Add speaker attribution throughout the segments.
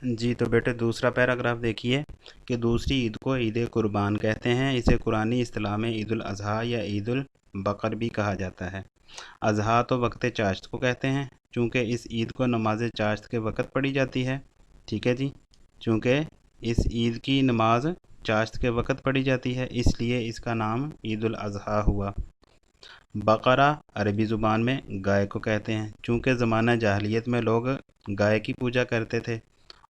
Speaker 1: جی تو بیٹے دوسرا پیراگراف دیکھیے کہ دوسری عید کو عید قربان کہتے ہیں، اسے قرآنی اصطلاح میں عید الاضحیٰ یا عید البقر بھی کہا جاتا ہے۔ اضحیٰ تو وقت چاشت کو کہتے ہیں، چونکہ اس عید کو نماز چاشت کے وقت پڑھی جاتی ہے۔ ٹھیک ہے جی، چونکہ اس عید کی نماز چاشت کے وقت پڑھی جاتی ہے، اس لیے اس کا نام عید الاضحیٰ ہوا۔ بقرہ عربی زبان میں گائے کو کہتے ہیں، چونکہ زمانہ جاہلیت میں لوگ گائے کی پوجا کرتے تھے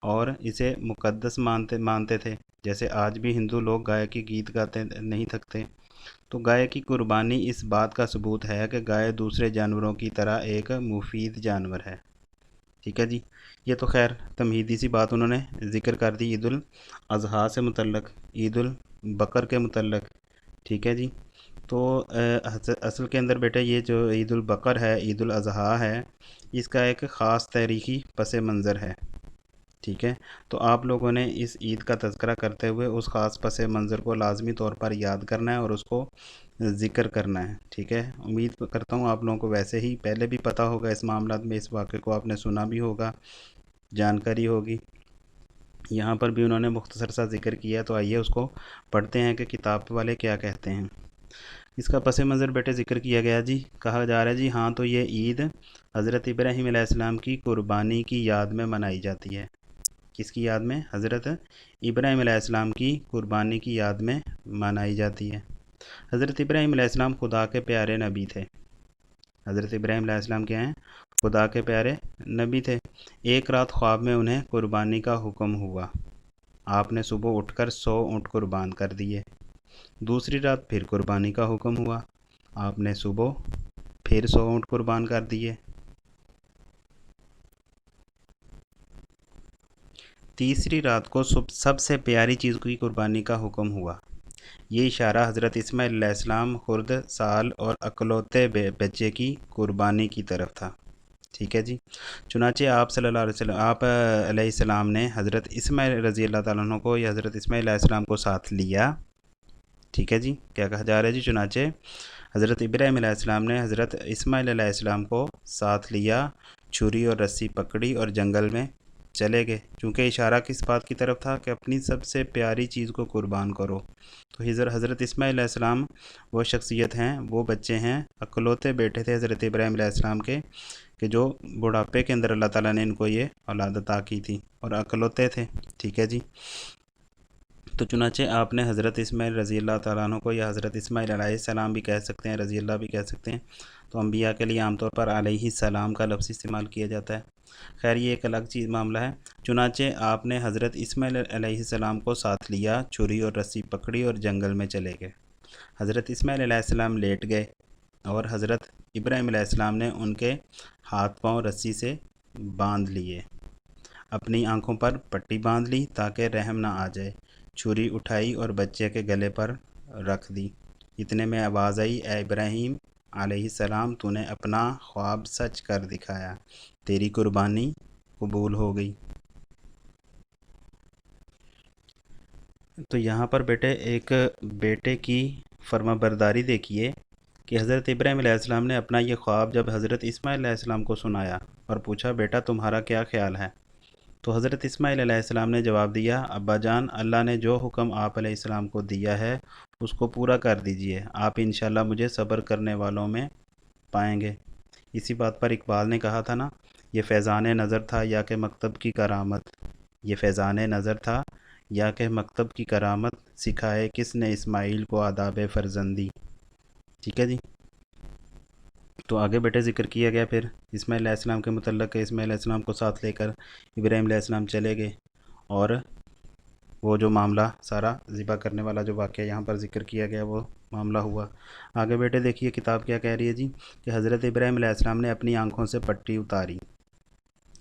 Speaker 1: اور اسے مقدس مانتے تھے، جیسے آج بھی ہندو لوگ گائے کی گیت گاتے نہیں تھکتے۔ تو گائے کی قربانی اس بات کا ثبوت ہے کہ گائے دوسرے جانوروں کی طرح ایک مفید جانور ہے۔ ٹھیک ہے جی، یہ تو خیر تمہیدی سی بات انہوں نے ذکر کر دی عید الاضحیٰ سے متعلق، عید البقر کے متعلق۔ ٹھیک ہے جی، تو اصل کے اندر بیٹا یہ جو عید البقر ہے، عید الاضحیٰ ہے، اس کا ایک خاص تاریخی پس منظر ہے۔ ٹھیک ہے، تو آپ لوگوں نے اس عید کا تذکرہ کرتے ہوئے اس خاص پس منظر کو لازمی طور پر یاد کرنا ہے اور اس کو ذکر کرنا ہے۔ ٹھیک ہے، امید کرتا ہوں آپ لوگوں کو ویسے ہی پہلے بھی پتہ ہوگا اس معاملات میں، اس واقعے کو آپ نے سنا بھی ہوگا، جانکاری ہوگی۔ یہاں پر بھی انہوں نے مختصر سا ذکر کیا، تو آئیے اس کو پڑھتے ہیں کہ کتاب والے کیا کہتے ہیں۔ اس کا پس منظر بیٹے ذکر کیا گیا جی، کہا جا رہا ہے جی ہاں تو یہ عید حضرت ابراہیم علیہ السلام کی قربانی کی یاد میں منائی جاتی ہے۔ کس کی یاد میں؟ حضرت ابراہیم علیہ السلام کی قربانی کی یاد میں منائی جاتی ہے۔ حضرت ابراہیم علیہ السلام خدا کے پیارے نبی تھے۔ حضرت ابراہیم علیہ السلام کیا ہیں؟ خدا کے پیارے نبی تھے۔ ایک رات خواب میں انہیں قربانی کا حکم ہوا۔ آپ نے صبح اٹھ کر 100 اونٹ قربان کر دیے۔ دوسری رات پھر قربانی کا حکم ہوا۔ آپ نے صبح پھر 100 اونٹ قربان کر دیے۔ تیسری رات کو سب سے پیاری چیز کی قربانی کا حکم ہوا۔ یہ اشارہ حضرت اسماعیل علیہ السلام خرد سال اور اکلوتے بچے کی قربانی کی طرف تھا۔ ٹھیک ہے جی، چنانچہ آپ صلی اللہ علیہ وسلم علیہ السلام نے حضرت اسماعیل رضی اللہ تعالیٰ عنہ کو یا حضرت اسماعیل علیہ السلام کو ساتھ لیا۔ ٹھیک ہے جی، کیا کہا جا رہا ہے جی؟ چنانچہ حضرت ابراہیم علیہ السلام نے حضرت اسماعیل علیہ السلام کو ساتھ لیا، چھری اور رسی پکڑی اور جنگل میں چلے گئے، چونکہ اشارہ کس بات کی طرف تھا کہ اپنی سب سے پیاری چیز کو قربان کرو۔ تو حضرت اسماعیل علیہ السلام وہ شخصیت ہیں، وہ بچے ہیں، اکلوتے بیٹے تھے حضرت ابراہیم علیہ السلام کے، کہ جو بڑھاپے کے اندر اللہ تعالیٰ نے ان کو یہ اولاد عطا کی تھی اور اکلوتے تھے۔ ٹھیک ہے جی، تو چنانچہ آپ نے حضرت اسماعیل رضی اللہ تعالیٰ عنہ کو یا حضرت اسماعیل علیہ السلام بھی کہہ سکتے ہیں، رضی اللہ بھی کہہ سکتے ہیں، تو انبیاء کے لیے عام طور پر علیہ السلام کا لفظ استعمال کیا جاتا ہے۔ خیر یہ ایک الگ چیز معاملہ ہے۔ چنانچہ آپ نے حضرت اسماعیل علیہ السلام کو ساتھ لیا، چھری اور رسی پکڑی اور جنگل میں چلے گئے۔ حضرت اسماعیل علیہ السلام لیٹ گئے اور حضرت ابراہیم علیہ السلام نے ان کے ہاتھ پاؤں رسی سے باندھ لیے، اپنی آنکھوں پر پٹی باندھ لی تاکہ رحم نہ آ جائے، چھری اٹھائی اور بچے کے گلے پر رکھ دی۔ اتنے میں آواز آئی، اے ابراہیم علیہ السلام، تو نے اپنا خواب سچ کر دکھایا، تیری قربانی قبول ہو گئی۔ تو یہاں پر بیٹے ایک بیٹے کی فرما برداری دیکھیے کہ حضرت ابراہیم علیہ السلام نے اپنا یہ خواب جب حضرت اسماعیل علیہ السلام کو سنایا اور پوچھا بیٹا تمہارا کیا خیال ہے، تو حضرت اسماعیل علیہ السلام نے جواب دیا، ابا جان اللہ نے جو حکم آپ علیہ السلام کو دیا ہے اس کو پورا کر دیجئے، آپ انشاءاللہ مجھے صبر کرنے والوں میں پائیں گے۔ اسی بات پر اقبال نے کہا تھا نا، یہ فیضان نظر تھا یا کہ مکتب کی کرامت، یہ فیضان نظر تھا یا کہ مکتب کی کرامت، سکھائے کس نے اسماعیل کو آداب فرزندی۔ ٹھیک ہے جی، تو آگے بیٹے ذکر کیا گیا پھر اسماعیل علیہ السلام کے متعلق کہ اسماعیل علیہ السلام کو ساتھ لے کر ابراہیم علیہ السلام چلے گئے اور وہ جو معاملہ سارا ذبح کرنے والا جو واقعہ یہاں پر ذکر کیا گیا وہ معاملہ ہوا۔ آگے بیٹے دیکھیے کتاب کیا کہہ رہی ہے جی کہ حضرت ابراہیم علیہ السلام نے اپنی آنکھوں سے پٹی اتاری،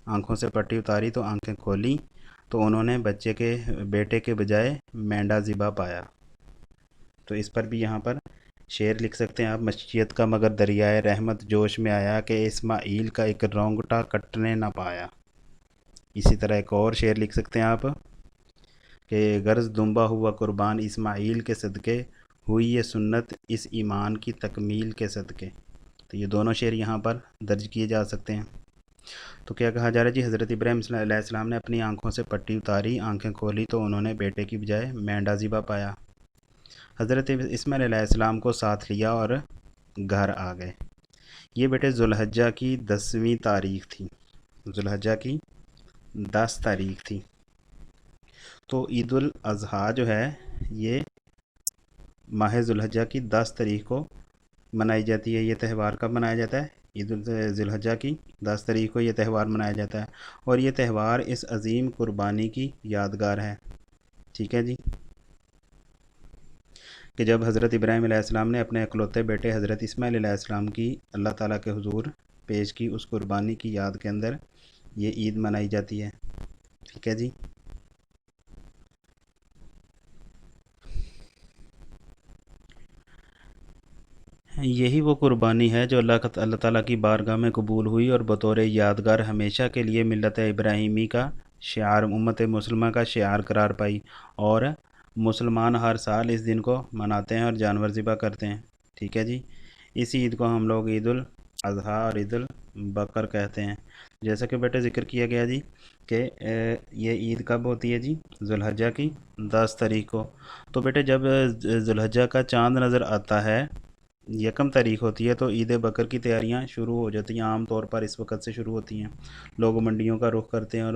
Speaker 1: آنکھوں سے پٹی اتاری تو آنکھیں کھولیں تو انہوں نے بیٹے کے بجائے مینڈا ذبح پایا۔ تو اس پر بھی یہاں پر شعر لکھ سکتے ہیں آپ، مشیت کا مگر دریائے رحمت جوش میں آیا کہ اسماعیل کا ایک رونگٹا کٹنے نہ پایا۔ اسی طرح ایک اور شعر لکھ سکتے ہیں آپ کہ غرض دنبا ہوا قربان اسماعیل کے صدقے، ہوئی یہ سنت اس ایمان کی تکمیل کے صدقے۔ تو یہ دونوں شعر یہاں پر درج کیے جا سکتے ہیں۔ تو کیا کہا جا رہا ہے جی، حضرت ابراہیم علیہ السلام نے اپنی آنکھوں سے پٹی اتاری، آنکھیں کھولی تو انہوں نے بیٹے کی بجائے مینڈا ذبح پایا۔ حضرت اسماعیل علیہ السلام کو ساتھ لیا اور گھر آ گئے۔ یہ بیٹے ذوالحجہ کی 10ویں تاریخ تھی، ذوالحجہ کی 10 تاریخ تھی۔ تو عید الاضحیٰ جو ہے یہ ماہ ذوالحجہ کی 10 تاریخ کو منائی جاتی ہے۔ یہ تہوار کب منایا جاتا ہے؟ عید ذوالحجہ کی 10 تاریخ کو یہ تہوار منایا جاتا ہے، اور یہ تہوار اس عظیم قربانی کی یادگار ہے۔ ٹھیک ہے جی، کہ جب حضرت ابراہیم علیہ السلام نے اپنے اکلوتے بیٹے حضرت اسماعیل علیہ السلام کی اللہ تعالیٰ کے حضور پیش کی، اس قربانی کی یاد کے اندر یہ عید منائی جاتی ہے۔ ٹھیک ہے جی، یہی وہ قربانی ہے جو اللہ تعالیٰ کی بارگاہ میں قبول ہوئی اور بطور یادگار ہمیشہ کے لیے ملت ابراہیمی کا شعار، امت مسلمہ کا شعار قرار پائی، اور مسلمان ہر سال اس دن کو مناتے ہیں اور جانور ذبح کرتے ہیں۔ ٹھیک ہے جی، اس عید کو ہم لوگ عید الاضحیٰ اور عید البقر کہتے ہیں۔ جیسا کہ بیٹے ذکر کیا گیا جی کہ یہ عید کب ہوتی ہے جی؟ ذوالحجہ کی 10 تاریخ کو۔ تو بیٹے جب ذوالحجہ کا چاند نظر آتا ہے، 1 تاریخ ہوتی ہے، تو عید بقر کی تیاریاں شروع ہو جاتی ہیں، عام طور پر اس وقت سے شروع ہوتی ہیں۔ لوگ منڈیوں کا رخ کرتے ہیں اور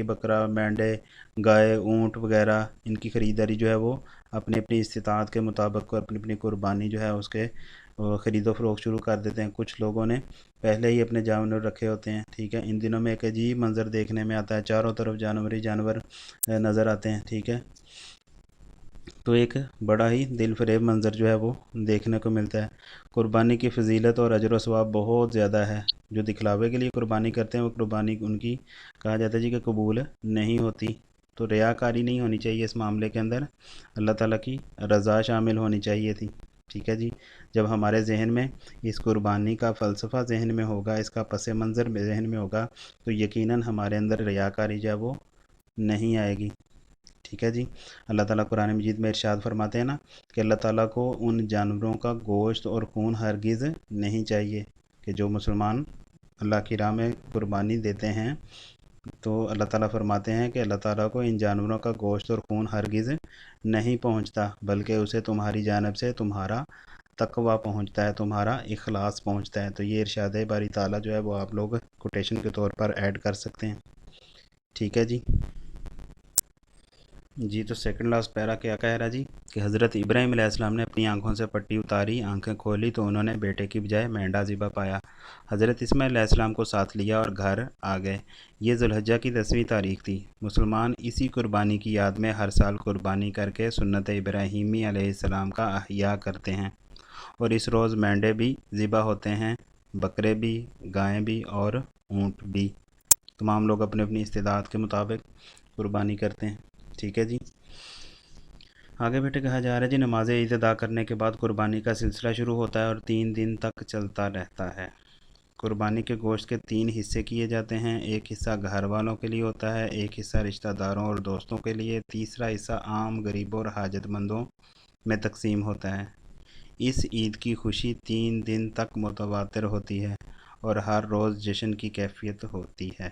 Speaker 1: بکرا، مینڈے، گائے، اونٹ وغیرہ ان کی خریداری جو ہے وہ اپنی اپنی استطاعت کے مطابق اپنی اپنی قربانی جو ہے اس کے خرید و فروخت شروع کر دیتے ہیں۔ کچھ لوگوں نے پہلے ہی اپنے جانور رکھے ہوتے ہیں۔ ٹھیک ہے، ان دنوں میں ایک عجیب منظر دیکھنے میں آتا ہے، چاروں طرف جانور ہی جانور نظر آتے ہیں۔ ٹھیک ہے، تو ایک بڑا ہی دل فریب منظر جو ہے وہ دیکھنے کو ملتا ہے۔ قربانی کی فضیلت اور اجر و ثواب بہت زیادہ ہے۔ جو دکھلاوے کے لیے قربانی کرتے ہیں وہ قربانی ان کی کہا جاتا ہے جی کہ قبول نہیں ہوتی۔ تو ریاکاری نہیں ہونی چاہیے اس معاملے کے اندر، اللہ تعالیٰ کی رضا شامل ہونی چاہیے تھی۔ ٹھیک ہے جی، جب ہمارے ذہن میں اس قربانی کا فلسفہ ذہن میں ہوگا، اس کا پس منظر ذہن میں ہوگا، تو یقیناً ہمارے اندر ریاکاری جو ہے وہ نہیں آئے گی۔ ٹھیک ہے جی، اللہ تعالیٰ قرآن مجید میں ارشاد فرماتے ہیں نا کہ اللہ تعالیٰ کو ان جانوروں کا گوشت اور خون ہرگز نہیں چاہیے، کہ جو مسلمان اللہ کی راہ میں قربانی دیتے ہیں تو اللہ تعالیٰ فرماتے ہیں کہ اللہ تعالیٰ کو ان جانوروں کا گوشت اور خون ہرگز نہیں پہنچتا، بلکہ اسے تمہاری جانب سے تمہارا تقوی پہنچتا ہے، تمہارا اخلاص پہنچتا ہے۔ تو یہ ارشاد باری تعالیٰ جو ہے وہ آپ لوگ کوٹیشن کے طور پر ایڈ کر سکتے ہیں۔ ٹھیک ہے جی، تو سیکنڈ لاسٹ پیرا کیا کہہ رہا جی کہ حضرت ابراہیم علیہ السلام نے اپنی آنکھوں سے پٹی اتاری، آنکھیں کھولی تو انہوں نے بیٹے کی بجائے مینڈا ذبح پایا۔ حضرت اسماعیل علیہ السلام کو ساتھ لیا اور گھر آ گئے۔ یہ ذوالحجہ کی 10ویں تاریخ تھی۔ مسلمان اسی قربانی کی یاد میں ہر سال قربانی کر کے سنت ابراہیمی علیہ السلام کا احیاء کرتے ہیں، اور اس روز مینڈے بھی ذبح ہوتے ہیں، بکرے بھی، گائیں بھی اور اونٹ بھی۔ تمام لوگ اپنی اپنی استطاعت کے مطابق قربانی کرتے ہیں۔ ٹھیک ہے جی، آگے بیٹے کہا جا رہا ہے جی نماز عید ادا کرنے کے بعد قربانی کا سلسلہ شروع ہوتا ہے اور 3 دن تک چلتا رہتا ہے۔ قربانی کے گوشت کے 3 حصے کیے جاتے ہیں، ایک حصہ گھر والوں کے لیے ہوتا ہے، ایک حصہ رشتہ داروں اور دوستوں کے لیے، تیسرا حصہ عام غریبوں اور حاجت مندوں میں تقسیم ہوتا ہے۔ اس عید کی خوشی 3 دن تک متواتر ہوتی ہے اور ہر روز جشن کی کیفیت ہوتی ہے۔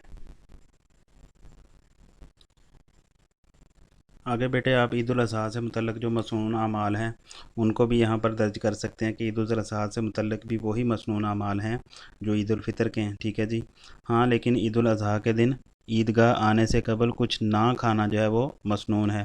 Speaker 1: آگے بیٹے آپ عید الاضحیٰ سے متعلق جو مسنون اعمال ہیں ان کو بھی یہاں پر درج کر سکتے ہیں کہ عید الاضحیٰ سے متعلق بھی وہی مسنون اعمال ہیں جو عید الفطر کے ہیں۔ ٹھیک ہے جی، ہاں، لیکن عید الاضحیٰ کے دن عیدگاہ آنے سے قبل کچھ نہ کھانا جو ہے وہ مسنون ہے۔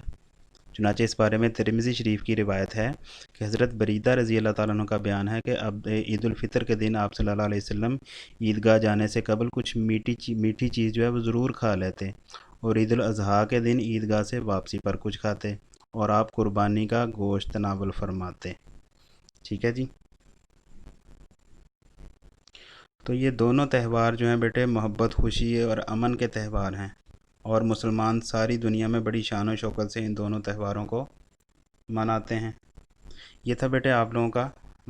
Speaker 1: چنانچہ اس بارے میں ترمذی شریف کی روایت ہے کہ حضرت بریدہ رضی اللہ تعالیٰ عنہ کا بیان ہے کہ اب عید الفطر کے دن آپ صلی اللہ علیہ وسلم عیدگاہ جانے سے قبل کچھ میٹھی چیز جو ہے وہ ضرور کھا لیتے، اور عید الاضحیٰ کے دن عیدگاہ سے واپسی پر کچھ کھاتے، اور آپ قربانی کا گوشت تناول فرماتے۔ ٹھیک ہے جی، تو یہ دونوں تہوار جو ہیں بیٹے محبت، خوشی اور امن کے تہوار ہیں، اور مسلمان ساری دنیا میں بڑی شان و شوکت سے ان دونوں تہواروں کو مناتے ہیں۔ یہ تھا بیٹے آپ لوگوں کا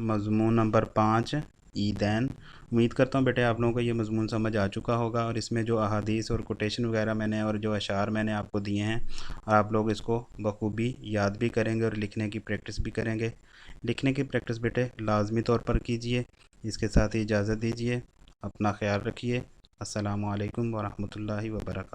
Speaker 1: مضمون نمبر 5 عیدین۔ امید کرتا ہوں بیٹے آپ لوگوں کو یہ مضمون سمجھ آ چکا ہوگا، اور اس میں جو احادیث اور کوٹیشن وغیرہ میں نے اور جو اشعار میں نے آپ کو دیے ہیں، آپ لوگ اس کو بخوبی یاد بھی کریں گے اور لکھنے کی پریکٹس بھی کریں گے۔ لکھنے کی پریکٹس بیٹے لازمی طور پر کیجئے۔ اس کے ساتھ ہی اجازت دیجئے، اپنا خیال رکھیے، السلام علیکم ورحمۃ اللہ وبرکاتہ۔